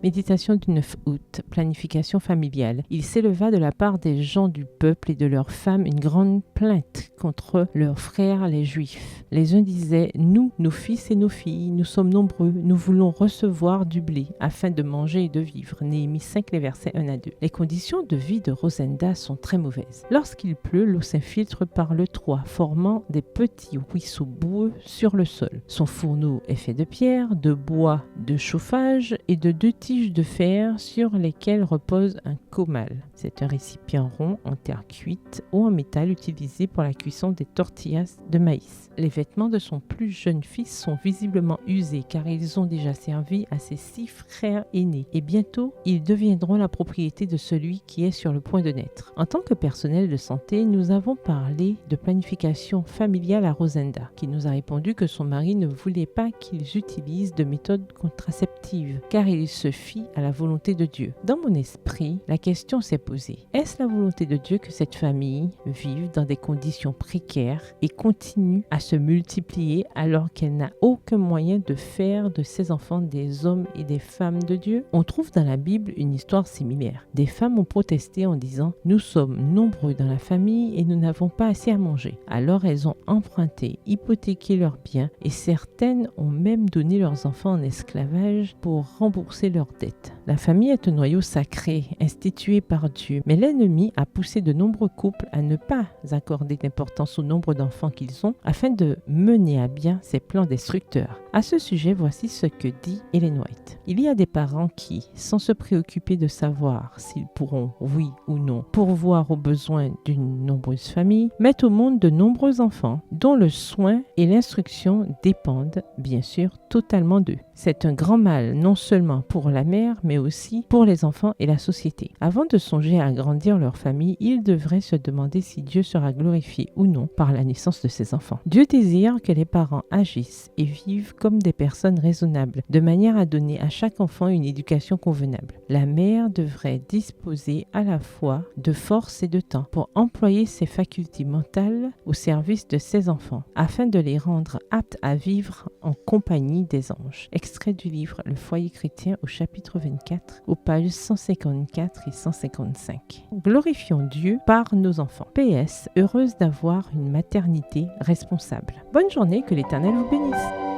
Méditation du 9 août, planification familiale. Il s'éleva de la part des gens du peuple et de leurs femmes une grande plainte contre leurs frères les Juifs. Les uns disaient « Nous, nos fils et nos filles, nous sommes nombreux, nous voulons recevoir du blé afin de manger et de vivre. » Néhémie 5, les versets 1 à 2. Les conditions de vie de Rosenda sont très mauvaises. Lorsqu'il pleut, l'eau s'infiltre par le toit, formant des petits ruisseaux boueux sur le sol. Son fourneau est fait de pierre, de bois de chauffage et de 2 tiges de fer sur lesquelles repose un comal. C'est un récipient rond en terre cuite ou en métal utilisé pour la cuisson des tortillas de maïs. Les vêtements de son plus jeune fils sont visiblement usés car ils ont déjà servi à ses 6 frères aînés et bientôt ils deviendront la propriété de celui qui est sur le point de naître. En tant que personnel de santé, nous avons parlé de planification familiale à Rosenda qui nous a répondu que son mari ne voulait pas qu'ils utilisent de méthodes contraceptives car il se fie à la volonté de Dieu. Dans mon esprit, la question s'est posée. Est-ce la volonté de Dieu que cette famille vive dans des conditions précaires et continue à se multiplier alors qu'elle n'a aucun moyen de faire de ses enfants des hommes et des femmes de Dieu? On trouve dans la Bible une histoire similaire. Des femmes ont protesté en disant « Nous sommes nombreux dans la famille et nous n'avons pas assez à manger. » Alors elles ont emprunté, hypothéqué leurs biens et certaines ont même donné leurs enfants en esclavage pour rembourser leurs dettes. La famille est un noyau sacré, institué par Dieu, mais l'ennemi a poussé de nombreux couples à ne pas accorder d'importance au nombre d'enfants qu'ils ont afin de mener à bien ses plans destructeurs. À ce sujet, voici ce que dit Ellen White. Il y a des parents qui, sans se préoccuper de savoir s'ils pourront, oui ou non, pourvoir aux besoins d'une nombreuse famille, mettent au monde de nombreux enfants dont le soin et l'instruction dépendent, bien sûr, totalement d'eux. C'est un grand mal, non seulement pour la mère, mais aussi pour les enfants et la société. Avant de songer à agrandir leur famille, ils devraient se demander si Dieu sera glorifié ou non par la naissance de ses enfants. Dieu désire que les parents agissent et vivent comme des personnes raisonnables, de manière à donner à chaque enfant une éducation convenable. La mère devrait disposer à la fois de force et de temps pour employer ses facultés mentales au service de ses enfants, afin de les rendre aptes à vivre en compagnie des anges. Extrait du livre Le foyer chrétien au chapitre 24, aux pages 154 et 155. Glorifions Dieu par nos enfants. PS, heureuse d'avoir une maternité responsable. Bonne journée, que l'Éternel vous bénisse.